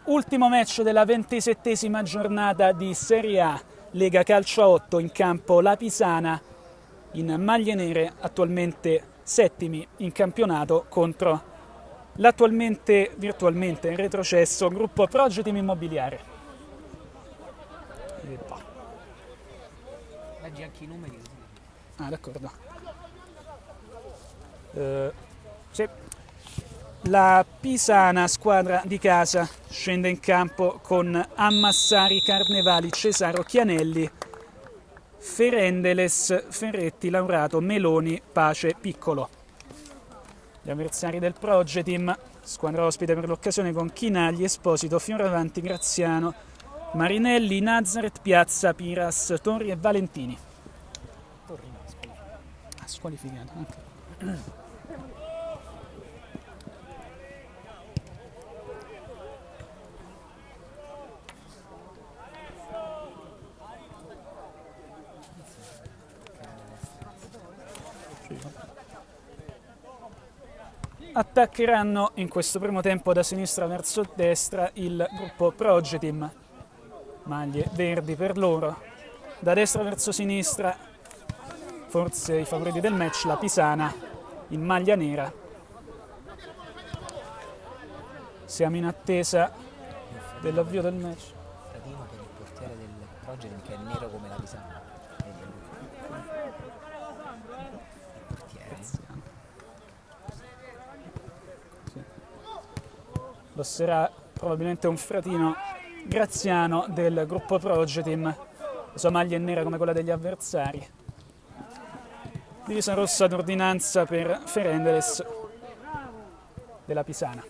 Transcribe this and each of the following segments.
Ultimo match della 27esima giornata di Serie A, Lega Calcio a 8, in campo la Pisana in maglie nere, attualmente settimi in campionato, contro l'attualmente virtualmente in retrocesso gruppo Progetim Immobiliare. Leggi anche i numeri così. Ah, d'accordo. Sì. La Pisana, squadra di casa, scende in campo con Ammassari, Carnevali, Cesaro, Chianelli, Ferendeles, Ferretti, Laurato, Meloni, Pace, Piccolo. Gli avversari del Progetim, squadra ospite per l'occasione con Chinagli, Esposito, Fioravanti, Graziano, Marinelli, Nazareth, Piazza, Piras, Torri e Valentini. Torri no, Squalificato anche. Attaccheranno in questo primo tempo da sinistra verso destra il gruppo Progetim, maglie verdi per loro. Da destra verso sinistra, forse i favoriti del match, la Pisana in maglia nera. Siamo in attesa dell'avvio del match. Fratino per il portiere del Progetim che è nero come la Pisana. Il portiere. Lo sarà probabilmente un fratino Graziano del gruppo Progetim. La sua maglia è nera come quella degli avversari. Divisa rossa d'ordinanza per Ferendeles della Pisana.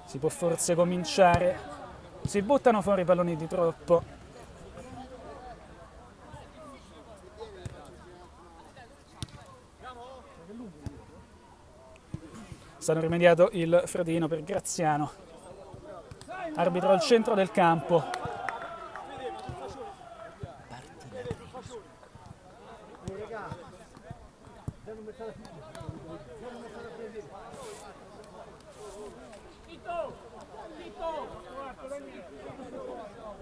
Si può forse cominciare. Si buttano fuori i palloni di troppo. Stanno rimediato il fratino per Graziano. Arbitro al centro del campo.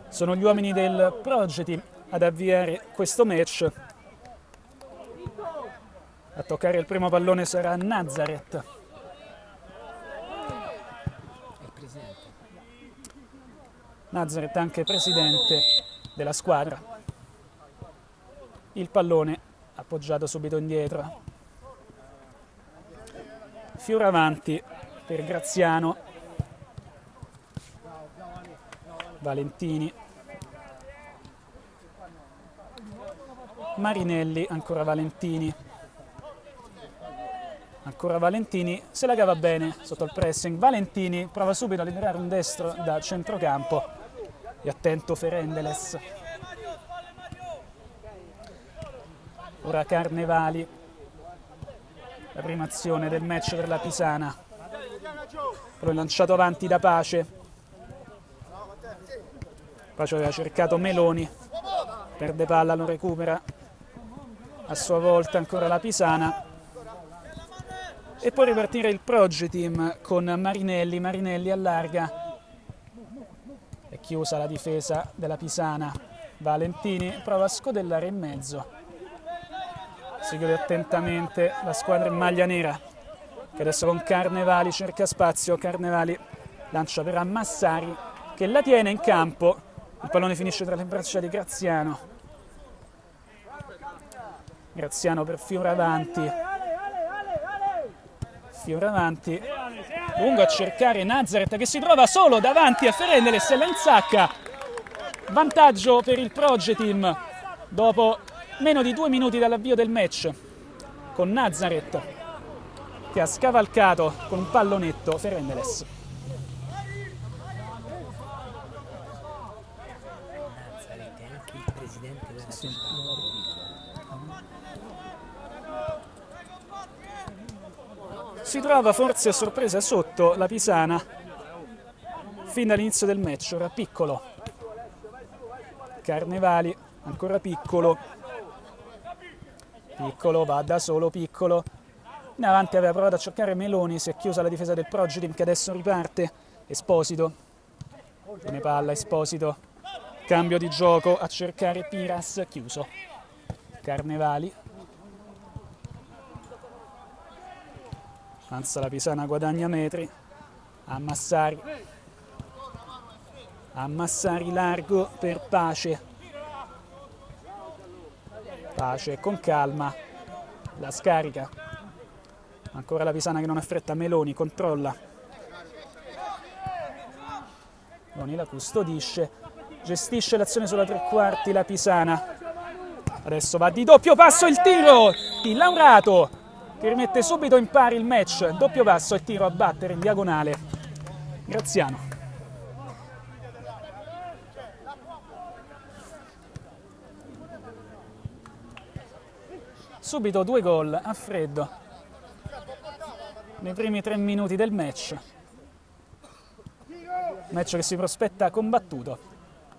Sono gli uomini del Progetim ad avviare questo match. A toccare il primo pallone sarà Nazareth. Il presidente. Nazareth anche presidente della squadra. Il pallone appoggiato subito indietro. Fioravanti per Graziano. Valentini. Marinelli, ancora Valentini. Ancora Valentini, se la cava bene sotto il pressing. Valentini prova subito a liberare un destro da centrocampo. E attento Ferendeles. Ora Carnevali. La prima azione del match per la Pisana. Poi lanciato avanti da Pace. Pace aveva cercato Meloni. Perde palla, lo recupera. A sua volta ancora la Pisana. E poi ripartire il Progetim con Marinelli. Marinelli allarga. È chiusa la difesa della Pisana. Valentini prova a scodellare in mezzo. Si chiude attentamente la squadra in maglia nera, che adesso con Carnevali cerca spazio. Carnevali lancia per Ammassari, che la tiene in campo. Il pallone finisce tra le braccia di Graziano. Graziano per Fioravanti. Fioravanti lungo a cercare Nazareth, che si trova solo davanti a Ferendeles e la insacca. Vantaggio per il Progetim dopo meno di 2 minuti dall'avvio del match, con Nazareth che ha scavalcato con un pallonetto Ferendeles. Nazareth è anche il presidente della società. Si trova forse a sorpresa sotto la Pisana fin dall'inizio del match. Ora Piccolo Carnevali, ancora Piccolo. Piccolo, va da solo Piccolo. In avanti aveva provato a cercare Meloni, si è chiusa la difesa del Proggi Team che adesso riparte. Esposito, tiene palla, Esposito. Cambio di gioco a cercare Piras, chiuso. Carnevali. Avanza la Pisana, guadagna metri. Ammassari. Ammassari largo per Pace. Pace con calma. La scarica. Ancora la Pisana che non ha fretta. Meloni controlla. Meloni la custodisce. Gestisce l'azione sulla tre quarti la Pisana. Adesso va di doppio passo il tiro. Il Laurato che rimette subito in pari il match. Doppio passo e tiro a battere in diagonale. Graziano. Subito 2 gol a freddo nei primi 3 minuti del match. Match che si prospetta combattuto.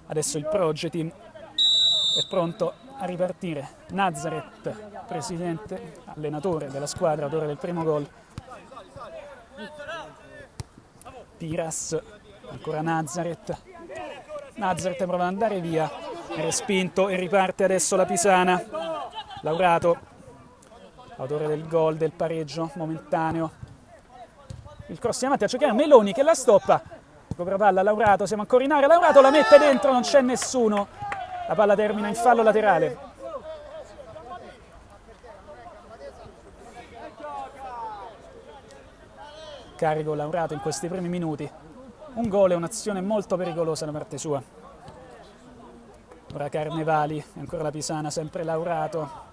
Adesso il Proggi Team è pronto a ripartire. Nazareth, presidente, allenatore della squadra, autore del primo gol. Piras, ancora Nazareth. Nazareth prova ad andare via, è respinto e riparte adesso la Pisana. Laurato, autore del gol, del pareggio momentaneo. Il cross in avanti a cercare Meloni che la stoppa. Recupera palla Laurato, siamo ancora in area. Laurato la mette dentro, non c'è nessuno. La palla termina in fallo laterale. Carico Laurato in questi primi minuti. Un gol e un'azione molto pericolosa da parte sua. Ora Carnevali, ancora la Pisana, sempre Laurato.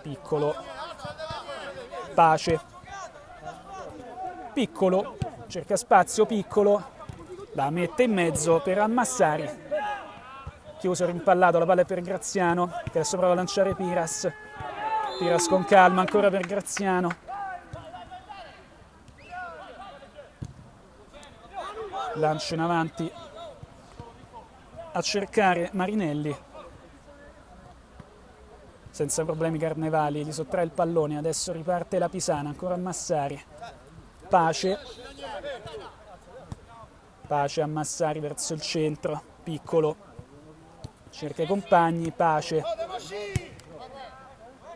Piccolo. Pace. Piccolo, cerca spazio, Piccolo. La mette in mezzo per Ammassari. Chiuso, rimpallato, la palla è per Graziano, che adesso prova a lanciare Piras. Piras con calma, ancora per Graziano. Lancio in avanti a cercare Marinelli. Senza problemi Carnevali, gli sottrae il pallone, adesso riparte la Pisana, ancora Ammassari. Pace. Pace Ammassari verso il centro, Piccolo. Cerca i compagni, Pace.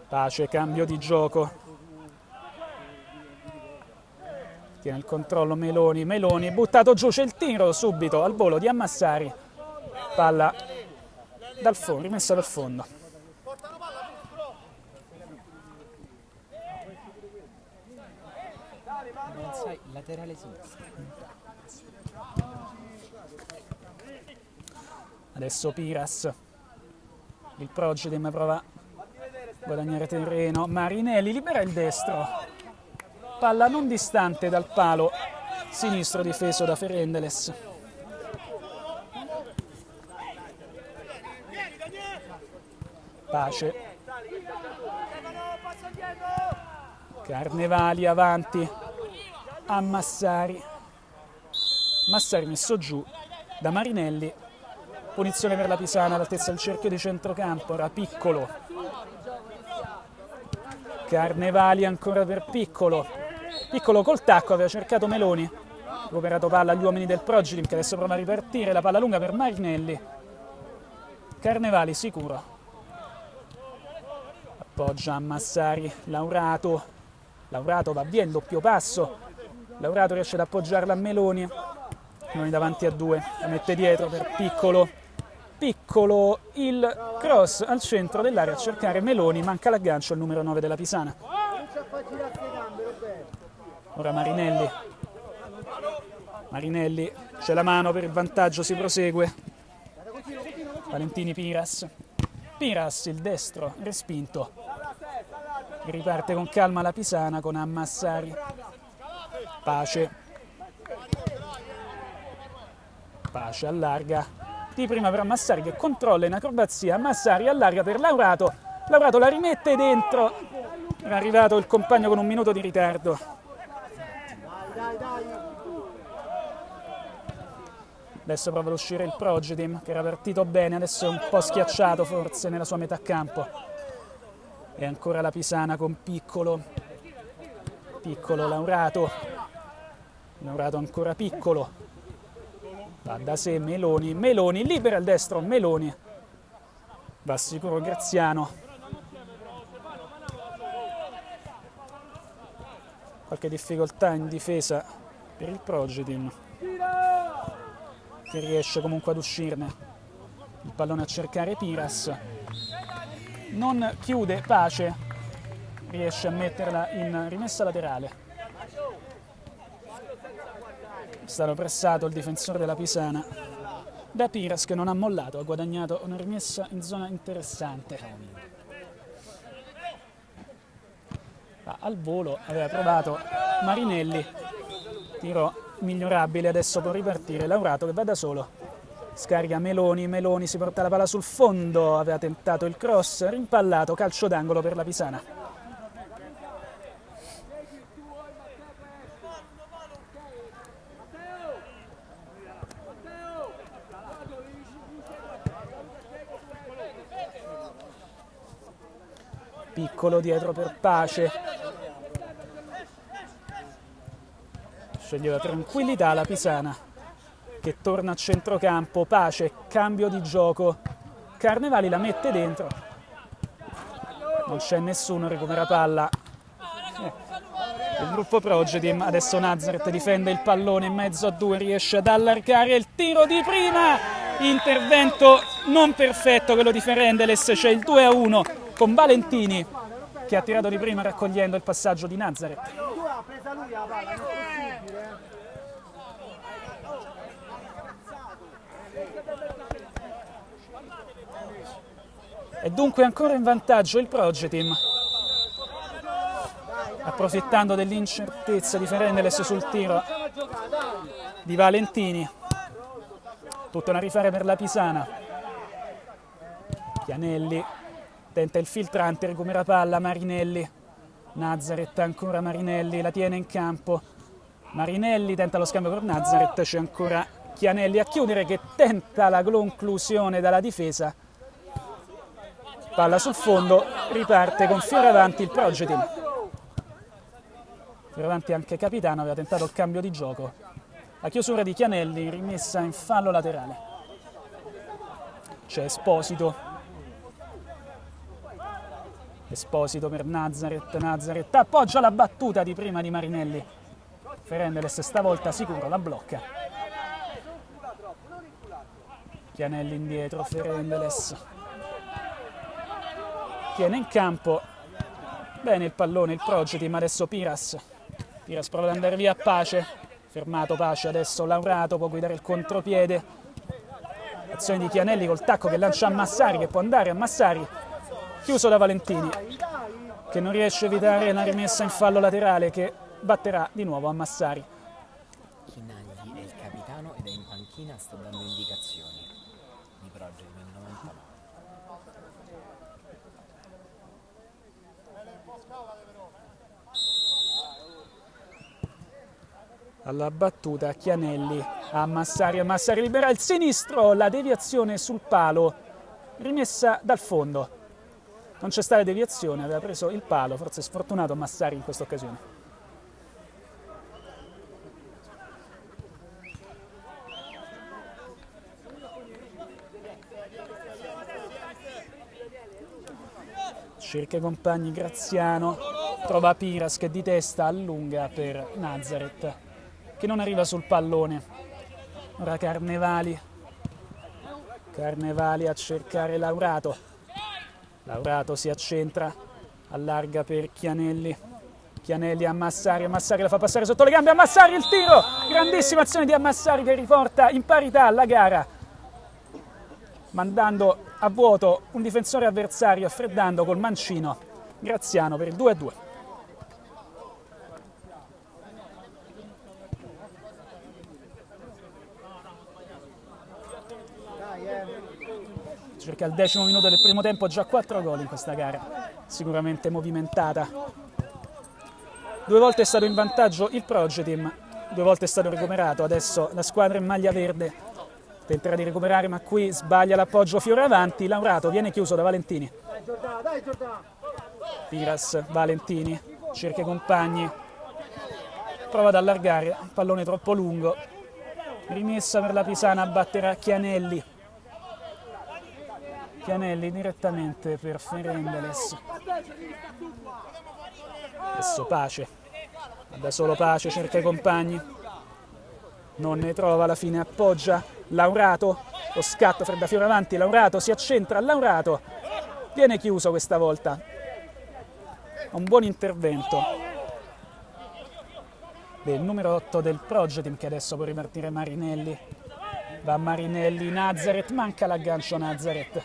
Pace, cambio di gioco. Tiene il controllo Meloni. Meloni, buttato giù, c'è il tiro subito al volo di Ammassari. Palla dal fondo, rimessa dal fondo. Laterale sinistro. Adesso Piras. Il Proggi Team prova a guadagnare terreno. Marinelli libera il destro. Palla non distante dal palo sinistro difeso da Ferendeles. Pace. Carnevali avanti. Ammassari. Massari messo giù da Marinelli. Punizione per la Pisana all'altezza del cerchio di centrocampo. Ora Piccolo. Carnevali ancora per Piccolo. Piccolo col tacco, aveva cercato Meloni. Recuperato palla agli uomini del Proggi Team che adesso prova a ripartire. La palla lunga per Marinelli. Carnevali sicuro. Appoggia Ammassari. Laurato. Laurato va via in doppio passo. Laurato riesce ad appoggiarla a Meloni. Meloni davanti a 2. La mette dietro per Piccolo. Piccolo, il cross al centro dell'area a cercare Meloni, manca l'aggancio al numero 9 della Pisana. Ora Marinelli. Marinelli c'è la mano per il vantaggio, si prosegue. Valentini Piras. Piras, il destro, respinto. Riparte con calma la Pisana con Ammassari. Pace. Pace allarga. Di prima per Ammassari che controlla in acrobazia. Ammassari allarga per Laurato. Laurato la rimette dentro. È arrivato il compagno con un minuto di ritardo. Adesso prova ad uscire il Progetim, che era partito bene, adesso è un po' schiacciato forse nella sua metà campo. E ancora la Pisana con Piccolo. Piccolo, Laurato. Laurato ancora Piccolo. Va da sé Meloni. Meloni, libera il destro, Meloni. Va sicuro Graziano. Qualche difficoltà in difesa per il Progetim, che riesce comunque ad uscirne. Il pallone a cercare Piras. Non chiude Pace, riesce a metterla in rimessa laterale. È stato pressato il difensore della Pisana da Piras, che non ha mollato, ha guadagnato una rimessa in zona interessante. Al volo aveva provato Marinelli, tiro migliorabile, adesso può ripartire Laurato che va da solo. Scarica Meloni, Meloni si porta la palla sul fondo, aveva tentato il cross, rimpallato, calcio d'angolo per la Pisana. Piccolo dietro per Pace. Sceglie la tranquillità la Pisana, che torna a centrocampo. Pace, cambio di gioco. Carnevali la mette dentro. Non c'è nessuno, recupera palla. Il gruppo Progetim, adesso Nazareth difende il pallone in mezzo a due, riesce ad allargare il tiro di prima. Intervento non perfetto che lo di Ferendeles, c'è il 2-1 con Valentini che ha tirato di prima raccogliendo il passaggio di Nazareth. E dunque ancora in vantaggio il Progetim, approfittando dell'incertezza di Ferendeles sul tiro di Valentini. Tutto da rifare per la Pisana. Chianelli tenta il filtrante, recupera palla Marinelli. Nazareth, ancora Marinelli, la tiene in campo. Marinelli tenta lo scambio per Nazareth, c'è ancora Chianelli a chiudere che tenta la conclusione dalla difesa. Palla sul fondo, riparte con Fioravanti il Progetim. Fioravanti anche capitano, aveva tentato il cambio di gioco. La chiusura di Chianelli, rimessa in fallo laterale. C'è Esposito. Esposito per Nazareth. Nazareth appoggia la battuta di prima di Marinelli. Ferendeles stavolta sicuro la blocca. Chianelli indietro, Ferendeles tiene in campo bene il pallone il Progetim. Adesso Piras prova ad andare via a Pace, fermato Pace, adesso Laurato può guidare il contropiede. Azione di Chianelli col tacco che lancia a Massari, che può andare a Massari, chiuso da Valentini che non riesce a evitare la rimessa in fallo laterale, che batterà di nuovo a Massari. Chinagli è il capitano ed è in panchina, sta dando indicazioni di Progetim nel 99. Alla battuta Chianelli a Massari libera il sinistro, la deviazione sul palo, rimessa dal fondo. Non c'è stata deviazione, aveva preso il palo, forse sfortunato Massari in questa occasione. Cerca i compagni Graziano, trova Piras che di testa allunga per Nazareth, che non arriva sul pallone. Ora Carnevali a cercare Laurato. Laurato si accentra, allarga per Chianelli. Chianelli a Massari la fa passare sotto le gambe a Massari, il tiro! Grandissima azione di Massari che riporta in parità la gara, mandando a vuoto un difensore avversario, affreddando col mancino Graziano per il 2-2. Circa il 10° minuto del primo tempo, già 4 gol in questa gara, sicuramente movimentata. 2 volte è stato in vantaggio il Progetim, 2 volte è stato recuperato, adesso la squadra in maglia verde tenterà di recuperare, ma qui sbaglia l'appoggio Fioravanti. Laurato viene chiuso da Valentini. Piras, Valentini, cerca i compagni, prova ad allargare, pallone troppo lungo, rimessa per la Pisana, batterà Chianelli. Chianelli direttamente per Ferendeles. Adesso Pace, da solo Pace, cerca i compagni, non ne trova, alla fine appoggia Laurato, lo scatto Fredda Fioravanti, Laurato si accentra, Laurato viene chiuso questa volta. Un buon intervento del numero 8 del Progetim, che adesso può ripartire Marinelli. Va Marinelli, Nazareth, manca l'aggancio Nazareth.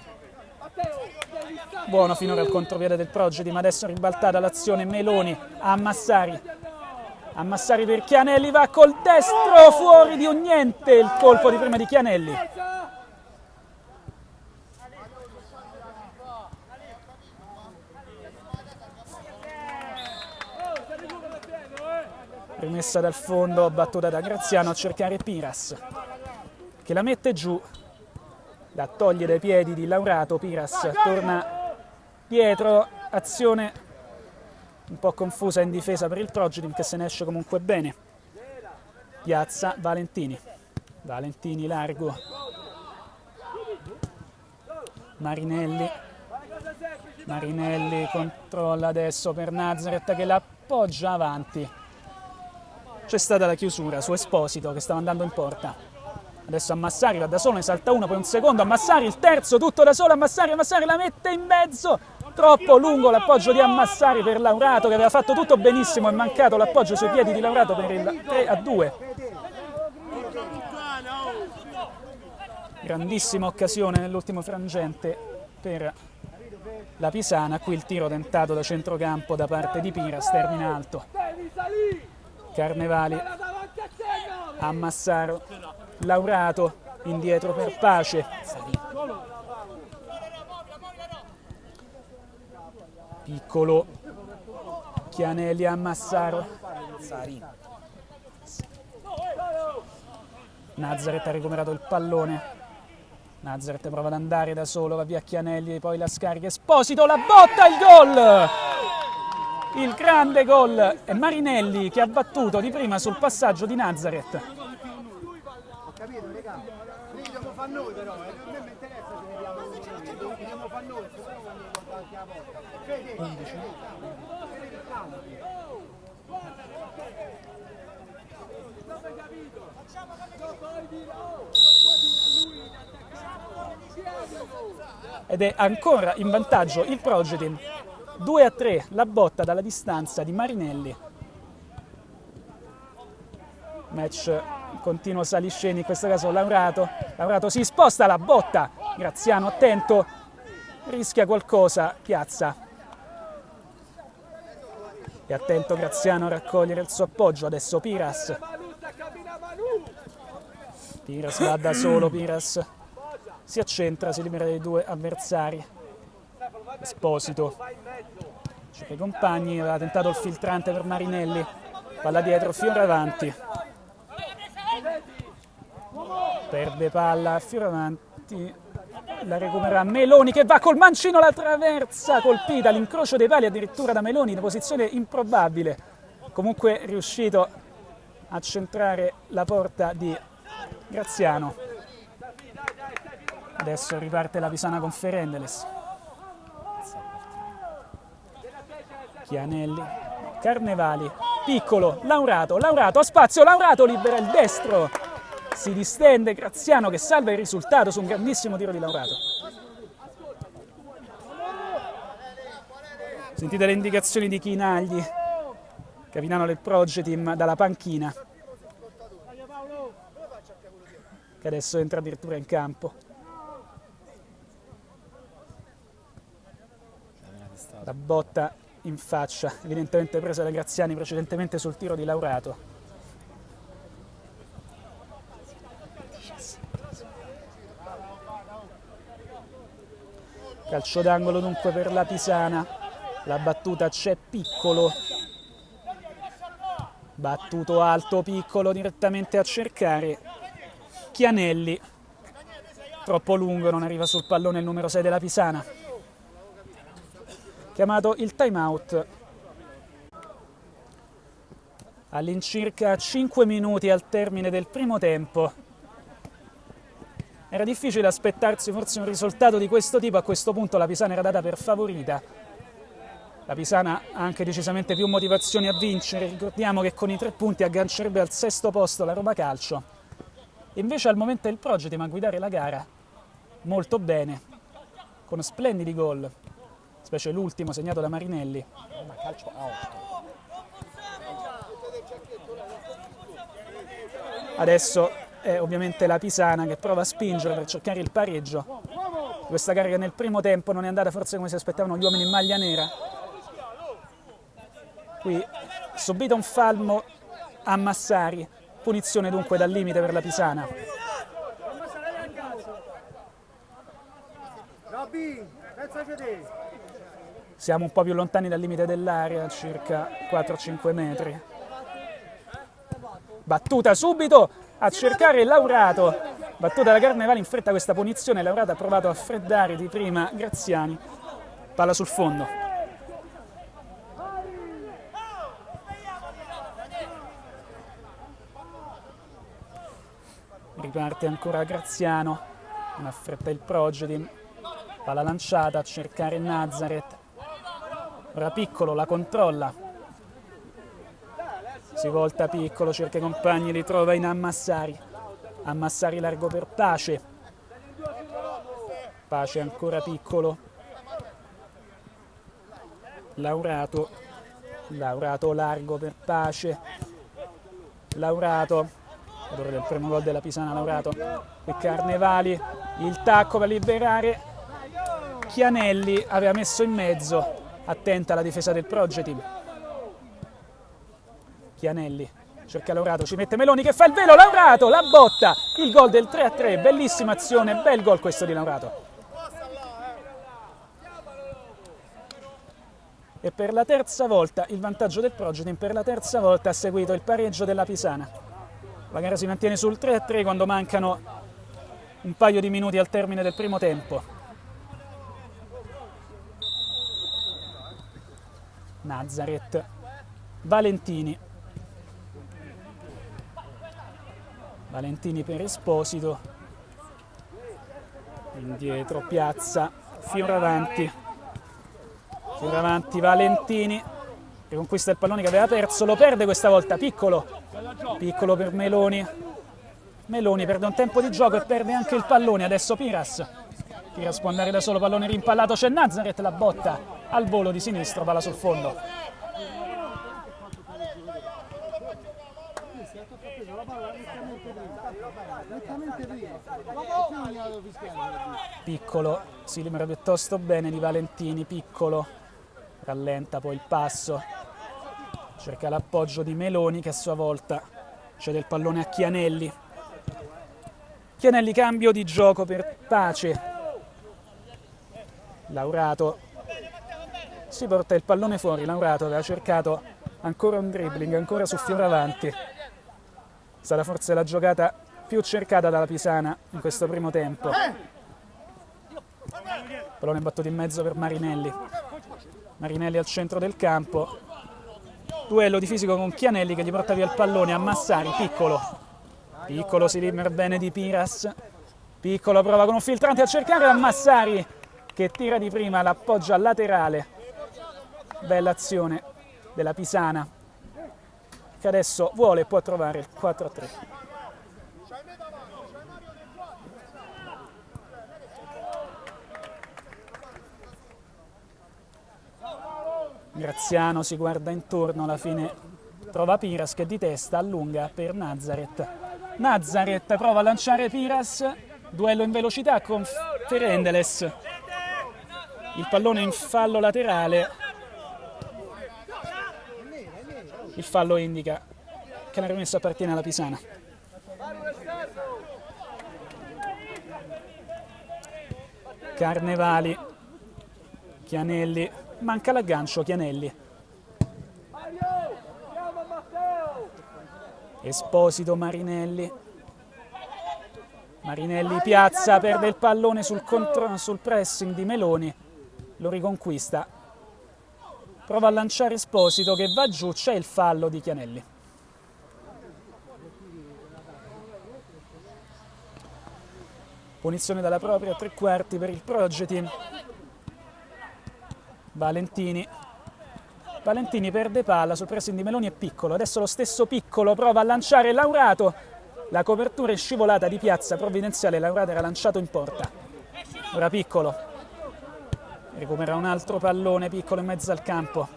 Buono finora il contropiede del Progetim, adesso ribaltata l'azione Meloni a Massari. A Massari per Chianelli, va col destro, fuori di un niente il colpo di prima di Chianelli. Rimessa dal fondo, battuta da Graziano a cercare Piras, che la mette giù, la toglie dai piedi di Laurato. Piras torna dietro, azione un po' confusa in difesa per il Progetim, che se ne esce comunque bene. Piazza Valentini, Valentini largo, Marinelli, Marinelli controlla adesso per Nazareth che la appoggia avanti. C'è stata la chiusura su Esposito che stava andando in porta. Adesso Ammassari va da solo, ne salta uno, poi un secondo, Ammassari il terzo, tutto da solo, Ammassari la mette in mezzo. Troppo lungo l'appoggio di Ammassari per Laurato, che aveva fatto tutto benissimo, è mancato l'appoggio sui piedi di Laurato per il 3-2. Grandissima occasione nell'ultimo frangente per la Pisana, qui il tiro tentato da centrocampo da parte di Piras, termina alto. Carnevali, Ammassaro, Laurato, indietro per Pace. Piccolo, Chianelli, Ammassaro. Nazareth ha recuperato il pallone. Nazareth prova ad andare da solo, va via Chianelli, poi la scarica. Esposito, la botta, il gol! Il grande gol è Marinelli che ha battuto di prima sul passaggio di Nazareth. Ho capito, raga. Dobbiamo fare noi però, a me mi interessa se dobbiamo fare noi, se no quando guardate la porta. Vedi, 11. Ed è ancora in vantaggio il Progetim. 2-3, la botta dalla distanza di Marinelli. Match continuo salisceni, in questo caso Laurato. Laurato si sposta, la botta. Graziano attento, rischia qualcosa, Piazza. E attento Graziano a raccogliere il suo appoggio, adesso Piras. Piras va da solo, Piras si accentra, si libera dei due avversari. Esposito cerca i compagni, aveva tentato il filtrante per Marinelli, palla dietro, Fioravanti, perde palla, Fioravanti la recupera Meloni che va col mancino, la traversa colpita, l'incrocio dei pali addirittura da Meloni in posizione improbabile, comunque riuscito a centrare la porta di Graziano. Adesso riparte la Pisana con Ferendeles. Chianelli, Carnevali, piccolo, Laurato, Laurato, spazio, Laurato libera il destro, si distende Graziano che salva il risultato su un grandissimo tiro di Laurato. Sentite le indicazioni di Chinagli, capitano del Progetim, dalla panchina, che adesso entra addirittura in campo. La botta in faccia, evidentemente presa da Graziani precedentemente sul tiro di Laurato. Calcio d'angolo dunque per la Pisana, la battuta c'è Piccolo, battuto alto Piccolo direttamente a cercare Chianelli, troppo lungo, non arriva sul pallone il numero 6 della Pisana. Chiamato il time out. All'incirca 5 minuti al termine del primo tempo. Era difficile aspettarsi forse un risultato di questo tipo, a questo punto la Pisana era data per favorita. La Pisana ha anche decisamente più motivazioni a vincere, ricordiamo che con i 3 punti aggancerebbe al 6° posto la Roma Calcio. Invece al momento è il Progetim a guidare la gara molto bene, con splendidi gol, specie l'ultimo segnato da Marinelli. Roma Calcio a 8. Adesso è ovviamente la Pisana che prova a spingere per cercare il pareggio. Questa gara che nel primo tempo non è andata forse come si aspettavano gli uomini in maglia nera. Qui subito un fallo a Massari, punizione dunque dal limite per la Pisana. Siamo un po' più lontani dal limite dell'area, circa 4-5 metri. Battuta subito a cercare Laurato, battuta da Carnevali, in fretta questa punizione. Laurato ha provato a freddare di prima Graziani, palla sul fondo. Riparte ancora Graziano, non affretta il Progetim, palla lanciata a cercare Nazareth. Ora Piccolo la controlla. Si volta Piccolo, cerca i compagni, li trova in Ammassari. Ammassari largo per Pace. Pace ancora Piccolo. Laurato. Laurato largo per Pace. Laurato. Autore del primo gol della Pisana, Laurato. Qui Carnevali. Il tacco per liberare. Chianelli aveva messo in mezzo. Attenta alla difesa del Progetim. Chianelli cerca Laurato, ci mette Meloni che fa il velo, Laurato, la botta, il gol del 3-3, bellissima azione, bel gol questo di Laurato. E per la terza volta il vantaggio del Progetim, per la terza volta ha seguito il pareggio della Pisana. La gara si mantiene sul 3-3 quando mancano un paio di minuti al termine del primo tempo. Nazareth, Valentini. Valentini per Esposito, indietro Piazza, Fioravanti, Valentini, riconquista il pallone che aveva perso, lo perde questa volta, Piccolo per Meloni, Meloni perde un tempo di gioco e perde anche il pallone, adesso Piras può andare da solo, pallone rimpallato, c'è Nazareth, la botta al volo di sinistro, palla sul fondo. Piccolo si libera piuttosto bene di Valentini, Piccolo rallenta poi il passo, cerca l'appoggio di Meloni che a sua volta cede il pallone a Chianelli. Chianelli cambio di gioco per Pace. Laurato si porta il pallone fuori, Laurato aveva cercato ancora un dribbling, ancora su Fioravanti. Sarà forse la giocata più cercata dalla Pisana in questo primo tempo. Pallone battuto in mezzo per Marinelli. Marinelli al centro del campo. Duello di fisico con Chianelli che gli porta via il pallone a Massari. Piccolo si libera bene di Piras. Piccolo prova con un filtrante a cercare a Massari che tira di prima, l'appoggia laterale. Bella azione della Pisana che adesso vuole e può trovare il 4-3. Graziano si guarda intorno, alla fine trova Piras che di testa allunga per Nazareth. Nazareth prova a lanciare Piras, duello in velocità con Ferendeles. Il pallone in fallo laterale. Il fallo indica che la rimessa appartiene alla Pisana. Carnevali, Chianelli, manca l'aggancio Chianelli. Esposito, Marinelli. Marinelli piazza, perde il pallone sul pressing di Meloni, lo riconquista, prova a lanciare Esposito che va giù, c'è il fallo di Chianelli. Punizione dalla propria a 3/4 per il Progetin. Valentini perde palla sul pressing di Meloni, è Piccolo, adesso lo stesso Piccolo prova a lanciare Laurato, la copertura è scivolata di Piazza, provvidenziale, Laurato era lanciato in porta. Ora Piccolo recupera un altro pallone, Piccolo in mezzo al campo,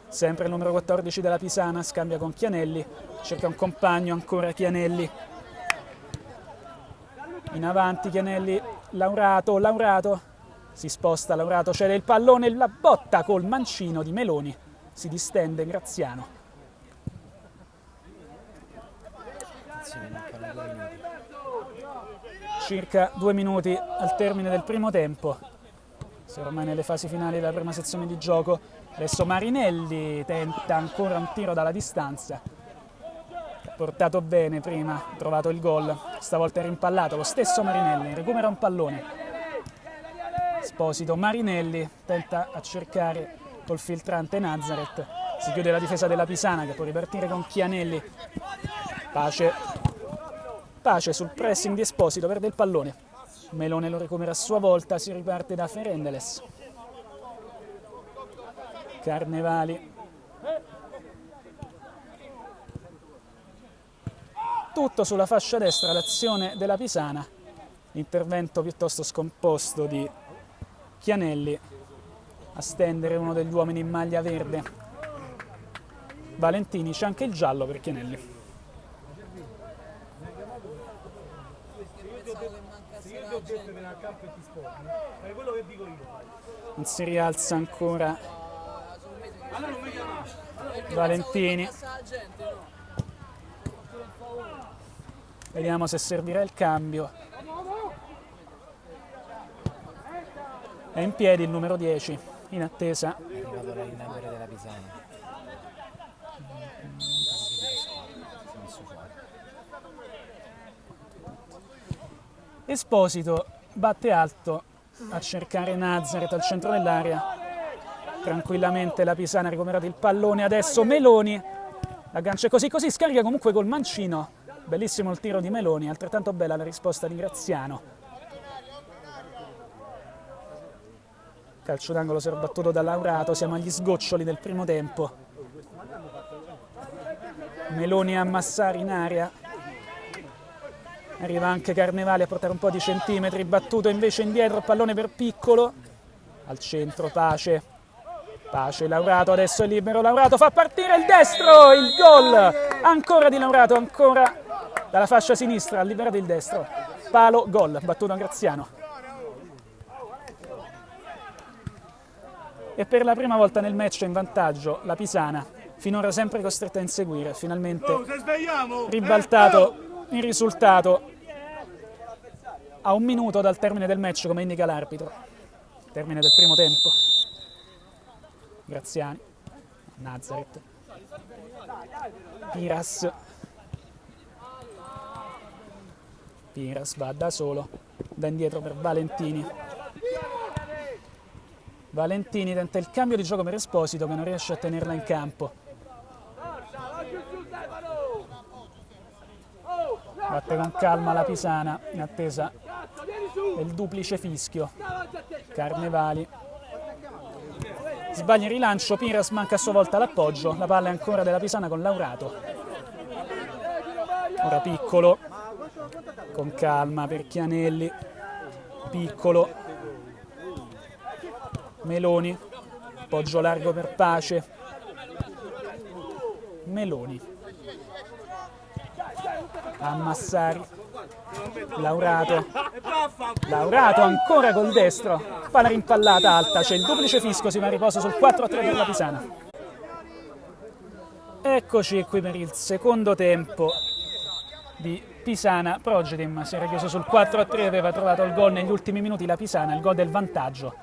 sempre il numero 14 della Pisana, scambia con Chianelli, cerca un compagno, ancora Chianelli, in avanti Chianelli, Laurato, si sposta Laurato, cede il pallone, la botta col mancino di Meloni, si distende Graziano. Circa 2 minuti al termine del primo tempo, siamo ormai nelle fasi finali della prima sezione di gioco. Adesso Marinelli tenta ancora un tiro dalla distanza, portato bene prima, ha trovato il gol, stavolta è rimpallato, lo stesso Marinelli, recupera un pallone. Esposito, Marinelli tenta a cercare col filtrante Nazareth, si chiude la difesa della Pisana che può ripartire con Chianelli. Pace sul pressing di Esposito, perde il pallone, Melone lo recupera a sua volta, si riparte da Ferendeles. Carnevali, tutto sulla fascia destra, l'azione della Pisana, l'intervento piuttosto scomposto di Chianelli a stendere uno degli uomini in maglia verde. Valentini, c'è anche il giallo per Chianelli. Non si rialza ancora Valentini. Vediamo se servirà il cambio. È in piedi il numero 10, in attesa. È arrivato l'allenatore della Pisana. Esposito batte alto a cercare Nazareth al centro dell'area. Tranquillamente la Pisana ha recuperato il pallone, adesso Meloni l'aggancia così, scarica comunque col mancino. Bellissimo il tiro di Meloni, altrettanto bella la risposta di Graziano. Calcio d'angolo serbattuto da Laurato, siamo agli sgoccioli del primo tempo. Meloni a ammassare in area. Arriva anche Carnevali a portare un po' di centimetri, battuto invece indietro, pallone per Piccolo. Al centro Pace, Laurato, adesso è libero, Laurato fa partire il destro, il gol ancora di Laurato, ancora dalla fascia sinistra, ha liberato il destro, palo, gol, battuto a Graziano. E per la prima volta nel match in vantaggio la Pisana, finora sempre costretta a inseguire, finalmente ribaltato il risultato a 1 minuto dal termine del match, come indica l'arbitro. Termine del primo tempo. Graziani, Nazareth, Piras va da solo, da indietro per Valentini. Valentini tenta il cambio di gioco per Esposito che non riesce a tenerla in campo. Batte con calma la Pisana in attesa del duplice fischio. Carnevali sbaglia il rilancio, Piras manca a sua volta l'appoggio, la palla è ancora della Pisana con Laurato. Ora Piccolo con calma per Chianelli, Piccolo, Meloni, appoggio largo per Pace, Meloni, Ammassari, Laurato ancora col destro, palla rimpallata alta, c'è il duplice fischio, si va a riposo sul 4-3 per la Pisana. Eccoci qui per il secondo tempo di Pisana Progetin, si era chiuso sul 4-3, aveva trovato il gol negli ultimi minuti la Pisana, il gol del vantaggio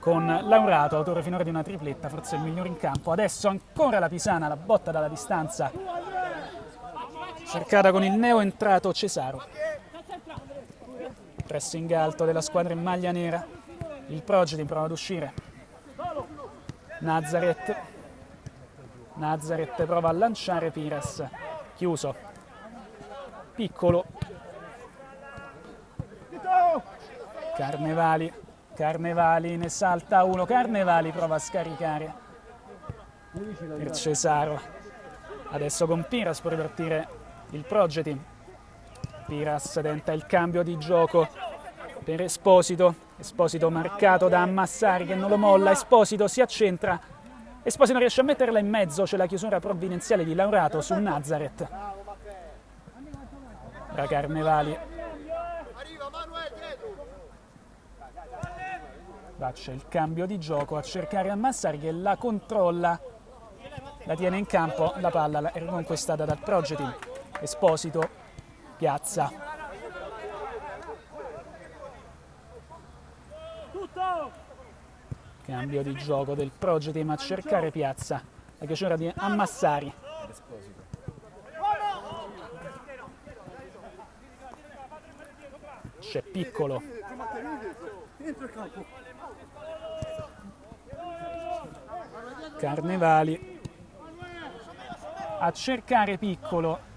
con Laurato, autore finora di una tripletta, forse il migliore in campo. Adesso ancora la Pisana, la botta dalla distanza cercata con il neo entrato Cesaro. Pressing alto della squadra in maglia nera. Il Progetin prova ad uscire. Nazareth prova a lanciare Piras. Chiuso. Piccolo. Carnevali ne salta uno. Carnevali prova a scaricare per Cesaro. Adesso con Piras può ripartire il Progetin. Piras tenta il cambio di gioco per Esposito. Esposito marcato da Ammassari che non lo molla. Esposito si accentra. Esposito riesce a metterla in mezzo. C'è la chiusura provvidenziale di Laurato su Nazareth. Da Carnevali. Là c'è il cambio di gioco a cercare Ammassari che la controlla. La tiene in campo. La palla è riconquistata dal Progetin. Esposito. Piazza. Cambio di gioco del Progetin a cercare Piazza. La chiusura di Ammassari. C'è Piccolo. Carnevali. A cercare Piccolo.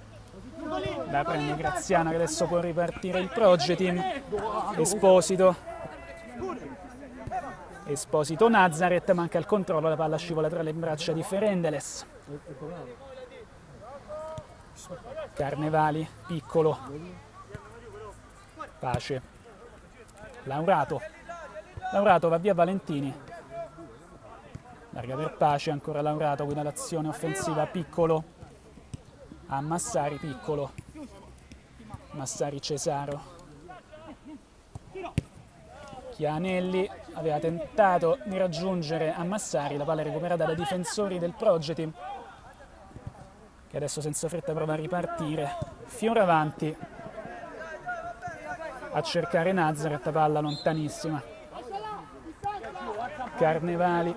La prende Graziano che adesso può ripartire il Progetin. Esposito Nazareth, manca il controllo, la palla scivola tra le braccia di Ferendeles. Carnevali, Piccolo. Pace. Laurato va via Valentini. Larga per Pace, ancora Laurato, guida l'azione offensiva Piccolo. Ammassari, Piccolo. Massari, Cesaro. Chianelli aveva tentato di raggiungere Ammassari, la palla è recuperata dai difensori del Progetin che adesso senza fretta prova a ripartire. Fioravanti a cercare Nazareth, palla lontanissima. Carnevali,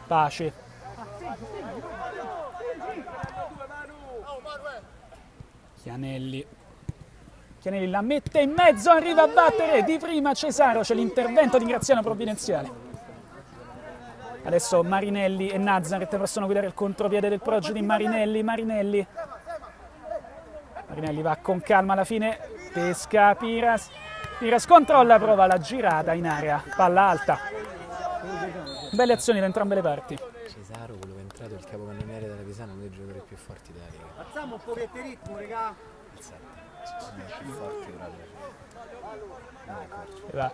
Pace. Chianelli la mette in mezzo, arriva a battere di prima Cesaro, c'è l'intervento di Graziano provvidenziale. Adesso Marinelli e Nazareth possono guidare il contropiede del Progetin. Marinelli va con calma alla fine, pesca Piras controlla, prova la girata in area, palla alta. Belle azioni da entrambe le parti. Cesaro, quello che è entrato il capocannoniere della Pisana, uno dei giocatori più forti della Lega. Facciamo un po' di ritmo, raga. Sono i più forti proprio.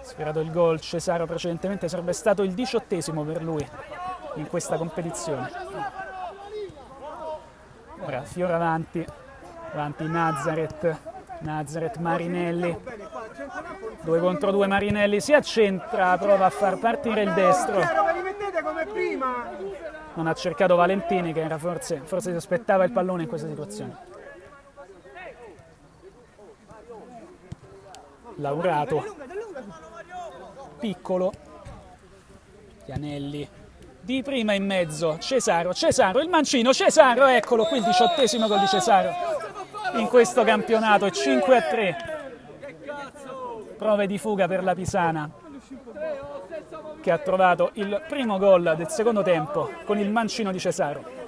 Sfiorato il gol Cesaro precedentemente, sarebbe stato il 18° per lui in questa competizione. Ora Fioravanti, avanti Nazareth, Marinelli, 2 contro 2, Marinelli si accentra, prova a far partire il destro. Non ha cercato Valentini che era forse si aspettava il pallone in questa situazione. Laurato, Piccolo, Chianelli, di prima in mezzo, Cesaro, il mancino, Cesaro, eccolo qui il 18° gol di Cesaro in questo campionato, è 5-3. Prove di fuga per la Pisana che ha trovato il primo gol del secondo tempo con il mancino di Cesaro.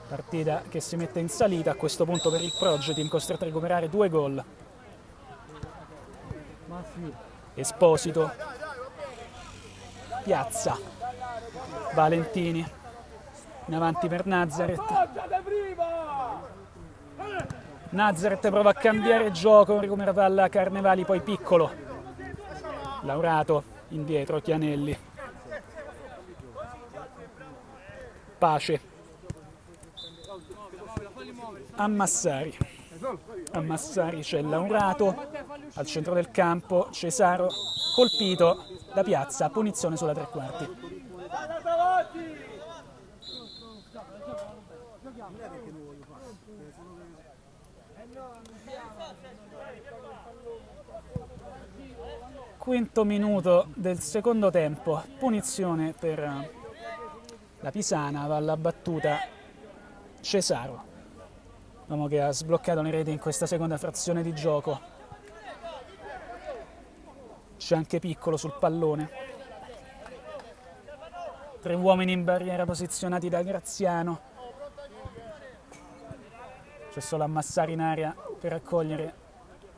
Partita che si mette in salita a questo punto per il Progetin, costretto a recuperare 2 gol. Esposito, Piazza, Valentini, in avanti per Nazareth. Nazareth prova a cambiare gioco, recupera palla Carnevali, poi Piccolo. Laurato, indietro, Chianelli. Pace. Ammassari, c'è Laurato al centro del campo, Cesaro colpito da Piazza, punizione sulla 3/4. quinto minuto del secondo tempo, punizione per la Pisana, va alla battuta Cesaro, l'uomo che ha sbloccato le reti in questa seconda frazione di gioco. C'è anche Piccolo sul pallone. 3 uomini in barriera posizionati da Graziano. C'è solo Ammassari in area per accogliere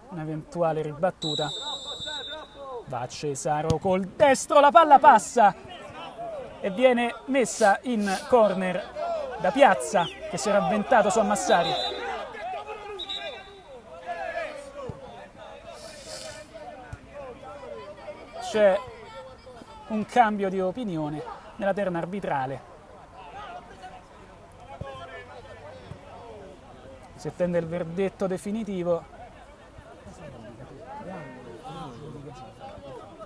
un'eventuale ribattuta. Va Cesaro col destro, la palla passa e viene messa in corner da Piazza, che si era avventato su Ammassari. C'è un cambio di opinione nella terna arbitrale. Si attende il verdetto definitivo.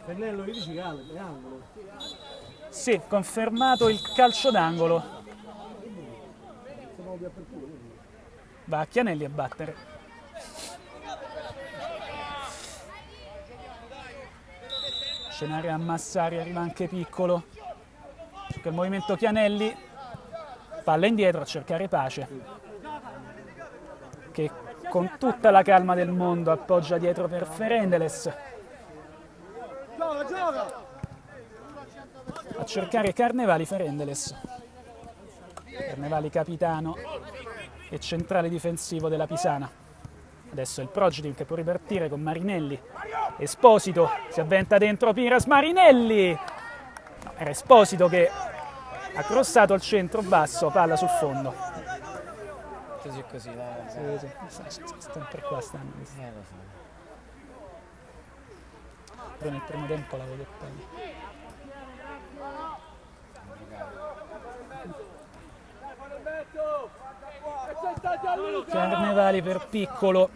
Pennello, che dici, angolo? Sì, confermato il calcio d'angolo. Va Chianelli a battere. Scenario Ammassari, arriva anche Piccolo. Cerca il movimento Chianelli. Palla indietro a cercare Pace, che con tutta la calma del mondo appoggia dietro per Ferendeles. A cercare Carnevali Ferendeles. Carnevali capitano e centrale difensivo della Pisana. Adesso è il Progedim che può ripartire con Marinelli. Esposito, si avventa dentro Piras, Marinelli! No, era Esposito che ha crossato al centro basso, palla sul fondo. Così e così, dai. Sì, sempre qua stanno. Lo so. Però nel primo tempo l'avevo detto. Carnevali per Piccolo,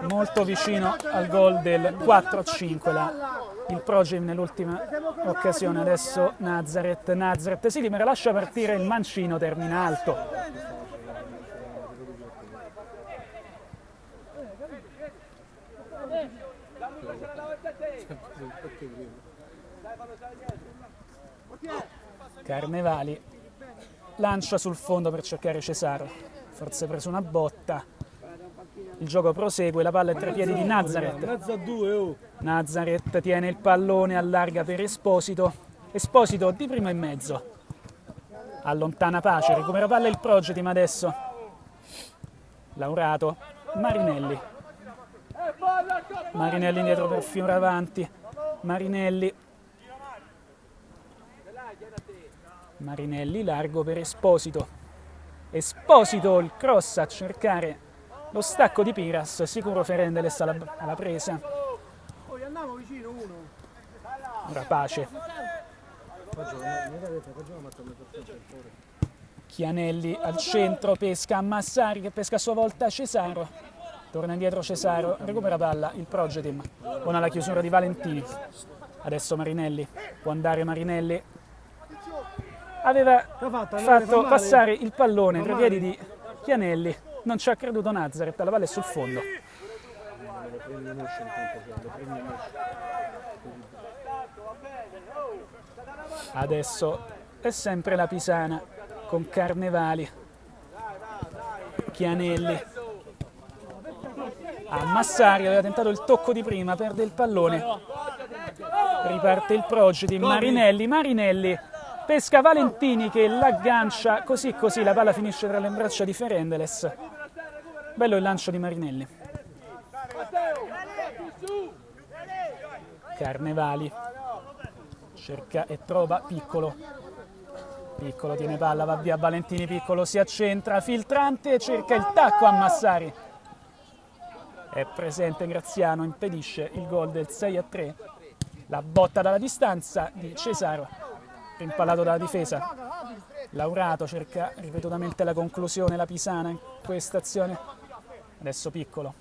molto vicino al gol del 4-5 il Progedim nell'ultima occasione. Adesso Nazareth si libera, lascia partire il mancino, termina alto. Carnevali lancia sul fondo per cercare Cesaro, forse ha preso una botta. Il gioco prosegue, la palla è tra i piedi di Nazareth. Nazareth tiene il pallone, allarga per Esposito. Esposito di primo e mezzo, allontana Pace, recupera palla il Progedim adesso. Laurato, Marinelli indietro per Fioravanti. Marinelli largo per Esposito. Esposito, il cross a cercare lo stacco di Piras, sicuro Ferendeles alla presa. Ora Pace. Chianelli al centro, pesca Ammassari che pesca a sua volta Cesaro. Torna indietro Cesaro, recupera palla il Progedim. Buona la chiusura di Valentini. Adesso Marinelli, può andare Marinelli. Aveva fatto passare il pallone tra i piedi di Chianelli, non ci ha creduto Nazareth, la palla è sul fondo. Adesso è sempre la Pisana con Carnevali. Chianelli. Ammassari aveva tentato il tocco di prima, perde il pallone. Riparte il Progedim, Marinelli. Pesca Valentini che l'aggancia, così la palla finisce tra le braccia di Ferendeles. Bello il lancio di Marinelli. Carnevali cerca e trova Piccolo. Piccolo tiene palla, va via Valentini, Piccolo si accentra, filtrante, cerca il tacco Ammassari. È presente Graziano, impedisce il gol del 6-3. La botta dalla distanza di Cesaro. Impalato dalla difesa. Laurato cerca ripetutamente la conclusione, la Pisana in questa azione. Adesso Piccolo,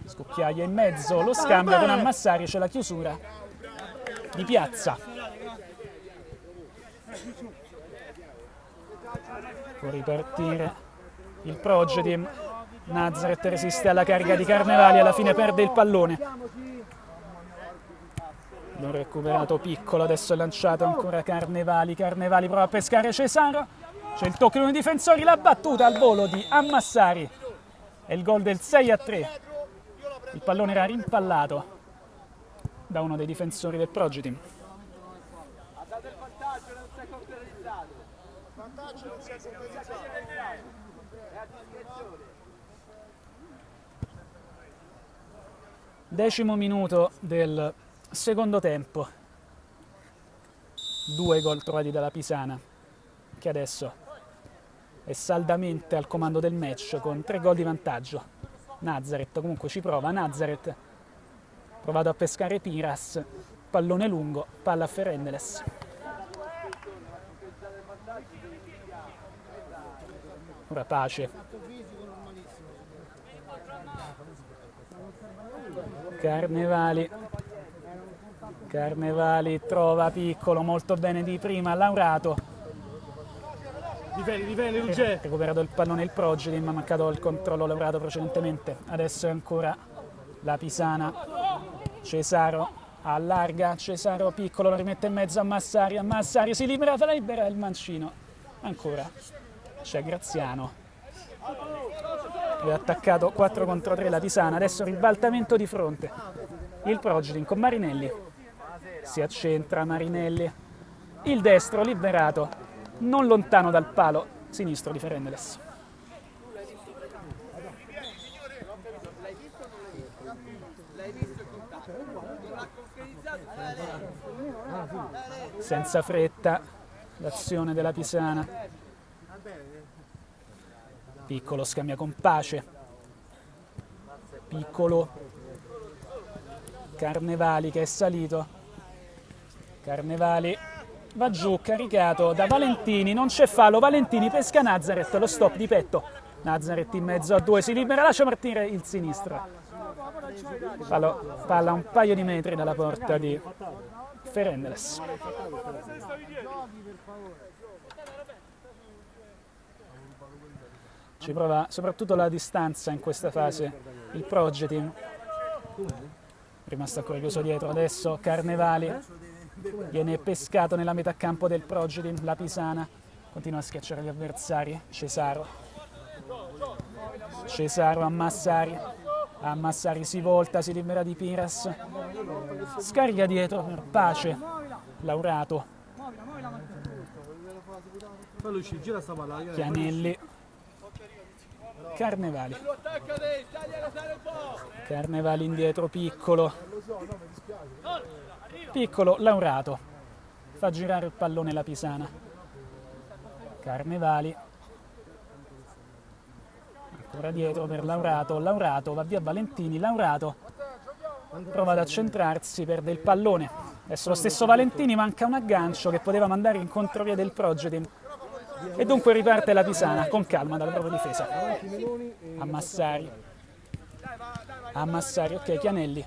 scucchiaia in mezzo, lo scambio con Ammassari, c'è la chiusura di Piazza. Può ripartire il Progedim. Nazareth resiste alla carica di Carnevali, alla fine perde il pallone. Non recuperato Piccolo, adesso è lanciato ancora Carnevali. Carnevali prova a pescare Cesaro. C'è il tocco di uno dei difensori, la battuta al volo di Ammassari. È il gol del 6-3. Il pallone era rimpallato da uno dei difensori del Proggi Team. Il vantaggio non si è concretizzato. Il vantaggio non si è concretizzato. È a discrezione. 10° minuto del secondo tempo. 2 gol trovati dalla Pisana, che adesso è saldamente al comando del match con 3 gol di vantaggio. Nazareth comunque ci prova. Nazareth provato a pescare Piras, pallone lungo, palla a Ferendeles. Ora Pace. Carnevali trova Piccolo molto bene di prima, Laurato. Recuperato il pallone il Progidi, ma ha mancato il controllo Laurato precedentemente. Adesso è ancora la Pisana. Cesaro allarga, Cesaro Piccolo lo rimette in mezzo a Massari. Massari si libera il mancino. Ancora c'è Graziano. È attaccato 4 contro 3 la Pisana. Adesso ribaltamento di fronte. Il Progidi con Marinelli. Si accentra Marinelli. Il destro liberato, non lontano dal palo sinistro di Ferendeles. Senza fretta l'azione della Pisana. Piccolo scambia con Pace. Piccolo. Carnevali che è salito. Carnevali va giù, caricato da Valentini, non c'è fallo, Valentini pesca Nazareth, lo stop di petto. Nazareth in mezzo a 2, si libera, lascia partire il sinistro. Palla un paio di metri dalla porta di Ferendeles. Ci prova soprattutto la distanza in questa fase il Proggi Team. Rimasto ancora chiuso dietro, adesso Carnevali viene pescato nella metà campo del Proggi Team, la Pisana continua a schiacciare gli avversari. Cesaro a Massari. A Massari si volta, si libera di Piras, scarica dietro per Pace. Laurato, Chianelli, Carnevali indietro, Piccolo, Laurato, fa girare il pallone la Pisana. Carnevali, ancora dietro per Laurato, va via Valentini, Laurato prova ad accentrarsi, perde il pallone. Adesso lo stesso Valentini, manca un aggancio che poteva mandare in controvia del Proggi Team. E dunque riparte la Pisana con calma dalla propria difesa. Ammassari, ok, Chianelli.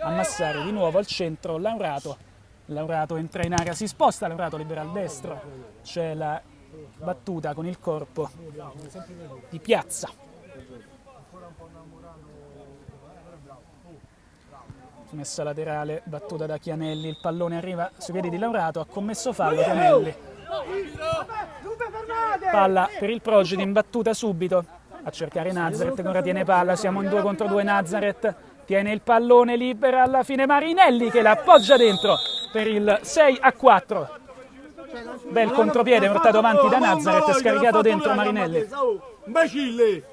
Ammassari di nuovo al centro, Laurato entra in area, si sposta, Laurato libera al destro. C'è la battuta con il corpo di Piazza. Messa laterale, battuta da Chianelli, il pallone arriva sui piedi di Laurato, ha commesso fallo Chianelli. Palla per il Progidi, imbattuta subito a cercare Nazareth, che ora tiene palla, siamo in 2 contro 2, Nazareth tiene il pallone, libera alla fine Marinelli che la appoggia dentro per il 6-4. Bel contropiede portato avanti da Nazareth, scaricato dentro Marinelli. Imbecille!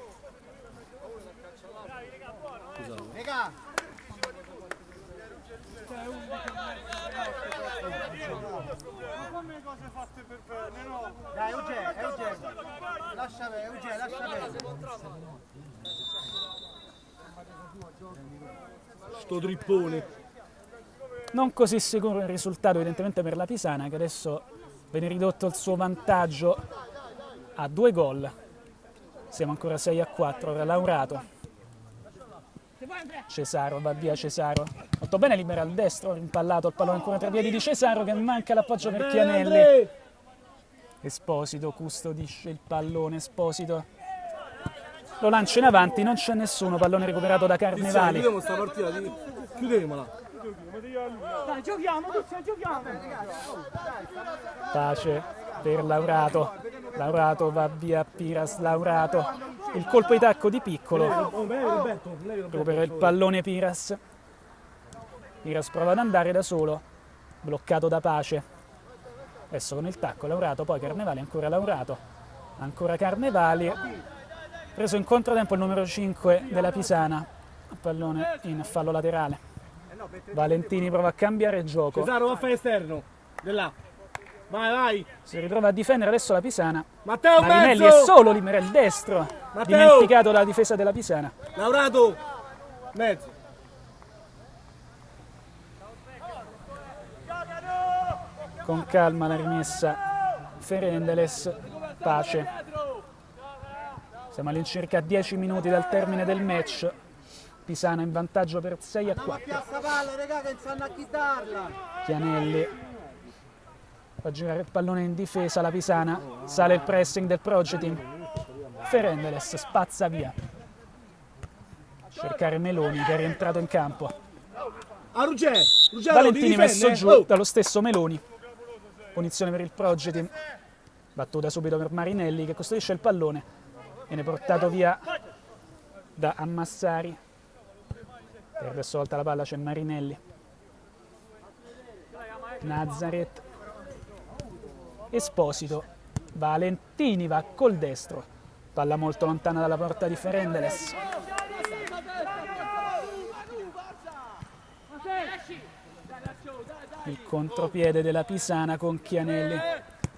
Dai, Eugenio, lascia perdere. Sto trippone. Non così sicuro il risultato evidentemente per la Pisana, che adesso viene ridotto il suo vantaggio a 2 gol. Siamo ancora 6-4, ora Laurato. Cesaro, va via Cesaro. Molto bene, libera al destro, rimpallato il pallone ancora tra i piedi di Cesaro che manca l'appoggio per Chianelli. Esposito custodisce il pallone, Esposito lo lancia in avanti, non c'è nessuno, pallone recuperato da Carnevali. Chiudiamo sta partita, chiudiamola. Dai, giochiamo, giochiamo. Pace per Laurato. Laurato va via Piras. Laurato. Il colpo di tacco di Piccolo. Recupera il pallone Piras. Piras prova ad andare da solo. Bloccato da Pace. Adesso con il tacco Laurato, poi Carnevali, ancora Laurato. Ancora Carnevali. Preso in controtempo il numero 5 della Pisana. Pallone in fallo laterale. Valentini prova a cambiare gioco. Cesaro va a fare esterno. Di là. Vai. Si ritrova a difendere adesso la Pisana. Matteo, Marinelli mezzo! è solo, libera il destro. Matteo! Dimenticato la difesa della Pisana. Laurato. Mezzo. Con calma la rimessa Ferendeles. Pace. Siamo all'incirca a 10 minuti dal termine del match. Pisana in vantaggio per 6-4. palla, raga, che non sanno a chitarla. Chianelli fa girare il pallone in difesa, la Pisana. Sale il pressing del Progeteam. Ferendeles spazza via. Cercare Meloni che è rientrato in campo. A Ruggero Valentini messo giù dallo stesso Meloni. Punizione per il Progeteam. Battuta subito per Marinelli che costruisce il pallone. Viene portato via da Ammassari. Per adesso volta la palla c'è Marinelli. Nazareth. Esposito. Valentini va col destro. Palla molto lontana dalla porta di Ferendeles. Il contropiede della Pisana con Chianelli.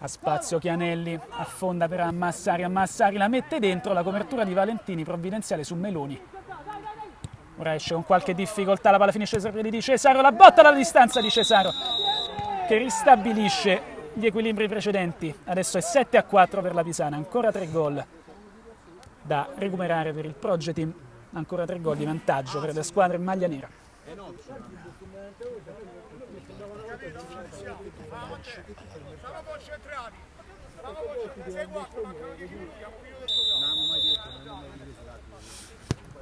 A spazio Chianelli, affonda per Ammassari. Ammassari la mette dentro, la copertura di Valentini provvidenziale su Meloni. Ora esce con qualche difficoltà, la palla finisce sui piedi di Cesaro, la botta dalla distanza di Cesaro che ristabilisce gli equilibri precedenti. Adesso è 7-4 per la Pisana, ancora 3 gol da recuperare per il Progeteam, ancora 3 gol di vantaggio per le squadre in maglia nera.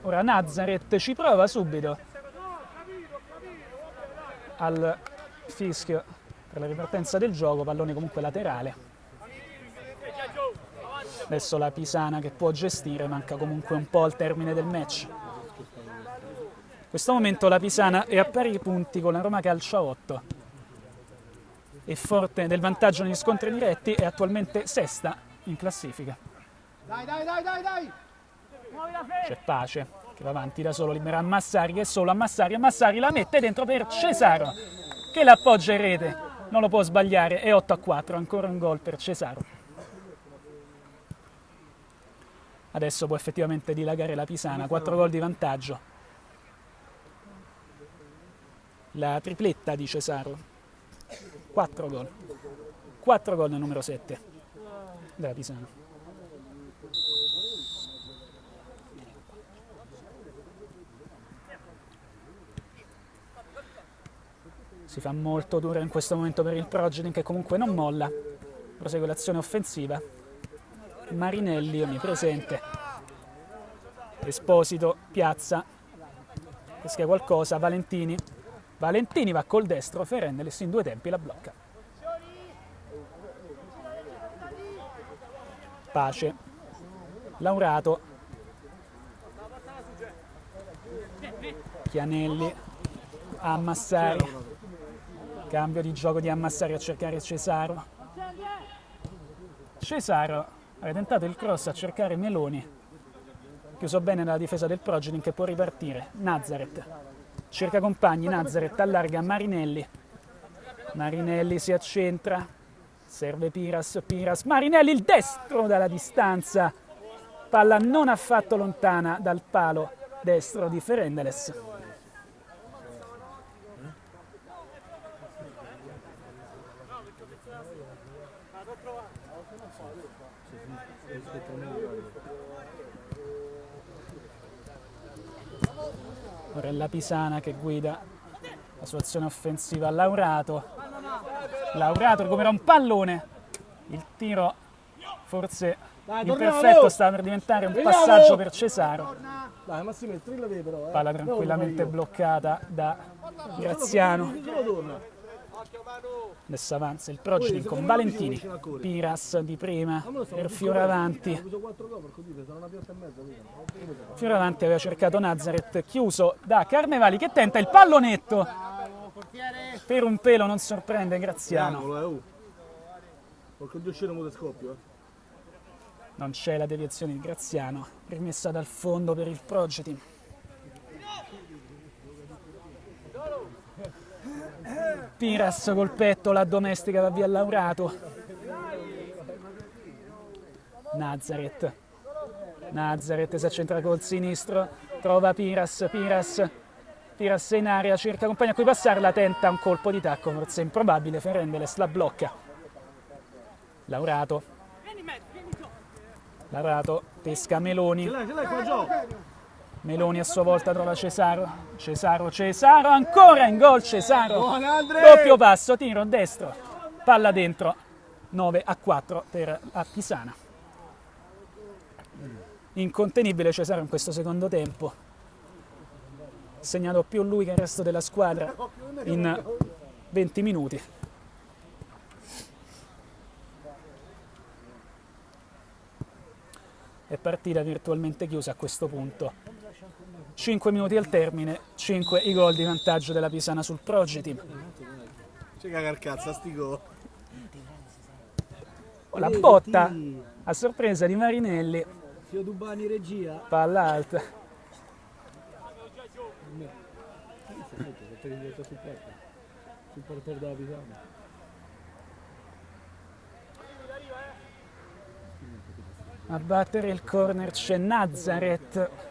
Ora Nazareth ci prova subito al fischio per la ripartenza del gioco, pallone comunque laterale. Adesso la Pisana che può gestire, manca comunque un po' al termine del match. In questo momento la Pisana è a pari punti con la Roma Calcio a 8. È forte del vantaggio negli scontri diretti, è attualmente sesta in classifica. Dai. C'è Pace che va avanti da solo, libera Ammassari che è solo. Ammassari la mette dentro per Cesaro che l'appoggia in rete, non lo può sbagliare, è 8-4, ancora un gol per Cesaro. Adesso può effettivamente dilagare la Pisana, 4 gol di vantaggio. La tripletta di Cesaro. 4 gol nel numero 7 della Pisana. Si fa molto dura in questo momento per il Progeteam che comunque non molla. Prosegue l'azione offensiva. Marinelli onnipresente. Esposito, piazza. Rischia qualcosa, Valentini va col destro, Ferendeles in 2 tempi la blocca. Pace. Laurato. Chianelli. Ammassari. Cambio di gioco di Ammassari a cercare Cesaro. Cesaro ha tentato il cross a cercare Meloni. Chiuso bene dalla difesa del Progeteam che può ripartire. Nazareth. Cerca compagni, Nazareth allarga Marinelli. Marinelli si accentra. Serve Piras. Marinelli il destro dalla distanza. Palla non affatto lontana dal palo destro di Ferendeles. Ora è la Pisana che guida la sua azione offensiva. Laurato recupera un pallone. Il tiro forse imperfetto, sta per diventare un passaggio per Cesaro. Dai, Massimo, il trillo però. Palla tranquillamente bloccata da Graziano. Adesso avanza il Progetin con Valentini. Piras di prima per Fioravanti. Fioravanti aveva cercato Nazareth, chiuso da Carnevali che tenta il pallonetto. Per un pelo non sorprende Graziano. Non c'è la deviazione di Graziano, rimessa dal fondo per il Progetin. Piras col petto, la domestica va via Laurato. Nazareth si accentra col sinistro, trova Piras è in area, cerca compagni a cui passarla, tenta un colpo di tacco, forse improbabile, Ferendeles la blocca. Laurato pesca Meloni. Meloni a sua volta trova Cesaro, ancora in gol Cesaro, doppio passo, tiro destro, palla dentro, 9-4 per Pisana. Incontenibile Cesaro in questo secondo tempo, ha segnato più lui che il resto della squadra in 20 minuti. È partita virtualmente chiusa a questo punto. 5 minuti al termine, 5 i gol di vantaggio della Pisana sul Progetin. C'è cagar cazzo, stico. La botta a sorpresa di Marinelli. Dubani regia. Palla alta. Sul portore della Pisana. A battere il corner c'è Nazareth.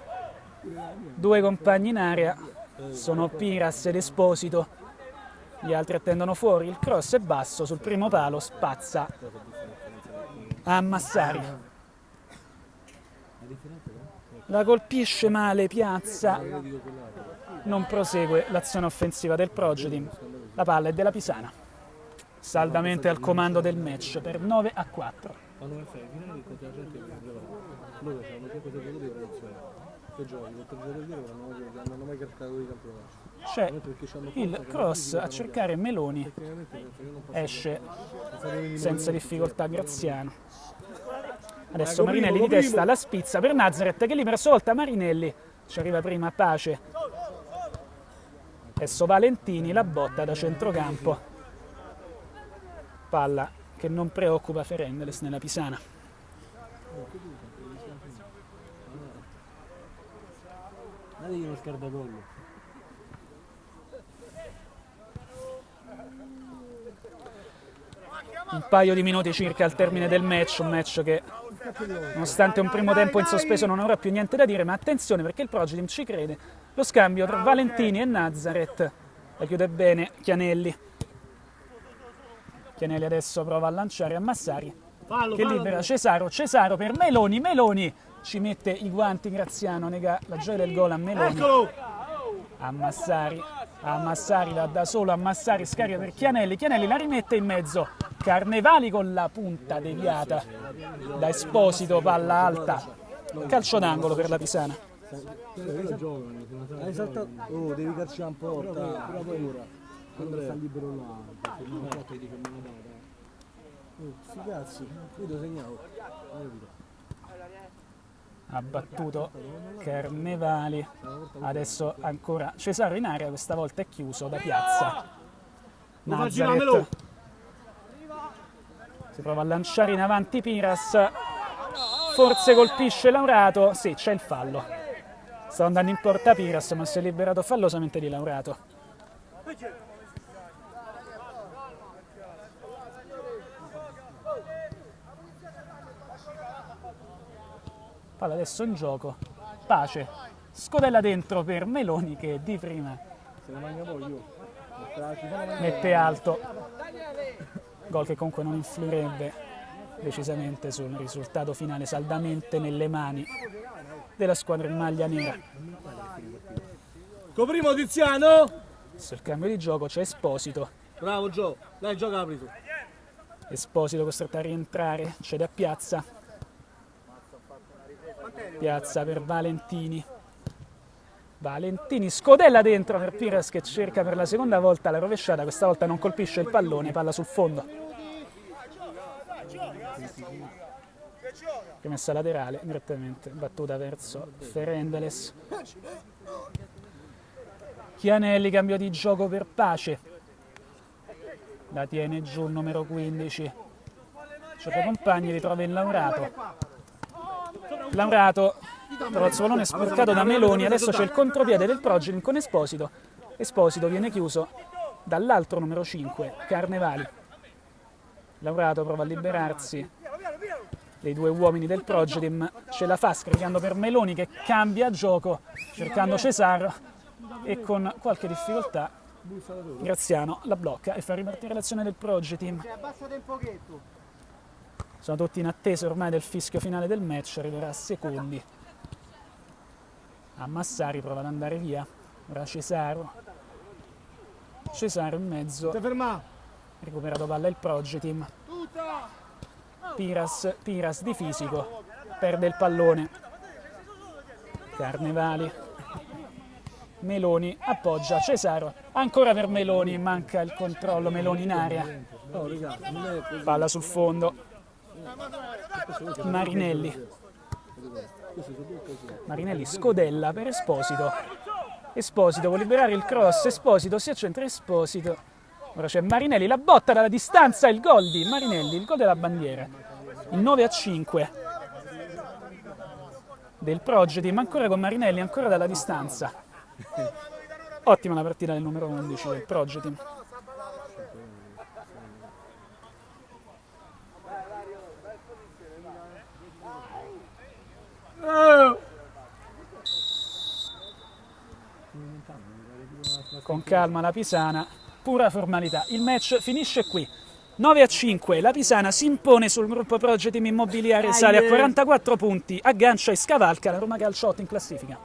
2 compagni in area, sono Piras ed Esposito. Gli altri attendono fuori, il cross è basso sul primo palo, spazza a Massari. La colpisce male Piazza, non prosegue l'azione offensiva del Progetin. La palla è della Pisana, saldamente al comando del match per 9-4. Quando mi fai finale contro la gente che si prepara, loro c'hanno 5 secondi di produzione. Che giochi contro il giocatore non hanno mai caricato di campionato. C'è il cross a cercare Meloni, esce senza difficoltà Graziano. Adesso Marinelli di testa, la spizza per Nazareth che libera a sua volta Marinelli, ci arriva prima Pace. Adesso Valentini, la botta da centrocampo, palla che non preoccupa Ferendeles nella Pisana. Dategli uno scardapollo. Un paio di minuti circa al termine del match, un match che nonostante un primo tempo in sospeso non avrà più niente da dire, ma attenzione perché il Progetin ci crede. Lo scambio tra Valentini e Nazareth, la chiude bene Chianelli. Chianelli adesso prova a lanciare a Massari che libera Cesaro per Meloni ci mette i guanti Graziano, nega la gioia del gol a Meloni. A Massari va da solo, a Massari scarica per Chianelli la rimette in mezzo, Carnevali con la punta deviata da Esposito, palla alta, calcio d'angolo per la Pisana. Hai saltato. Oh, devi calciare un po'. Però poi ora. Quando sta libero là, se non fatto dice me la data. Sti cazzi, io te lo segnavo. Ha battuto Carnevali, adesso ancora Cesaro in area, questa volta è chiuso da Piazza. Nazareth si prova a lanciare in avanti Piras, forse colpisce Laurato, sì c'è il fallo, sta andando in porta Piras ma si è liberato fallosamente di Laurato. Palla adesso in gioco, Pace, scodella dentro per Meloni che di prima mette alto, gol che comunque non influirebbe decisamente sul risultato finale, saldamente nelle mani della squadra in maglia nera. Coprimo Tiziano! Adesso il cambio di gioco, c'è Esposito. Bravo Gio, dai gioca apri tu. Esposito costretto a rientrare, cede a Piazza per Valentini. Valentini scodella dentro per Piras che cerca per la seconda volta la rovesciata, questa volta non colpisce il pallone, palla sul fondo. Rimessa laterale, direttamente battuta verso Ferendeles. Chianelli, cambio di gioco per Pace. La tiene giù il numero 15. Gioca compagni, ritrova il Laurato. Laurato trova il suo pallone sporcato da Meloni, adesso c'è il contropiede del Progeny con Esposito. Esposito viene chiuso dall'altro numero 5, Carnevali. Laurato prova a liberarsi dei due uomini del Progeny, ce la fa scaricando per Meloni che cambia gioco, cercando Cesaro e con qualche difficoltà Graziano la blocca e fa ripartire l'azione del Progeny. Abbassate un pochetto. Sono tutti in attesa ormai del fischio finale del match, arriverà a secondi. Massari prova ad andare via, ora Cesaro in mezzo, recuperato palla il Progeny. Piras di fisico, perde il pallone. Carnevali, Meloni appoggia Cesaro, ancora per Meloni, manca il controllo, Meloni in area, palla sul fondo. Marinelli scodella per Esposito. Esposito vuole liberare il cross, Esposito si accentra, Esposito. Ora c'è Marinelli, la botta dalla distanza, il gol di Marinelli, il gol della bandiera. Il 9-5 del Progeny, ma ancora con Marinelli, ancora dalla distanza. Ottima la partita del numero 11 del Progeny. Con calma la Pisana, pura formalità. Il match finisce qui. 9-5, la Pisana si impone sul gruppo Progeny Immobiliare, sale a 44 punti, aggancia e scavalca la Roma Calcio 8 in classifica.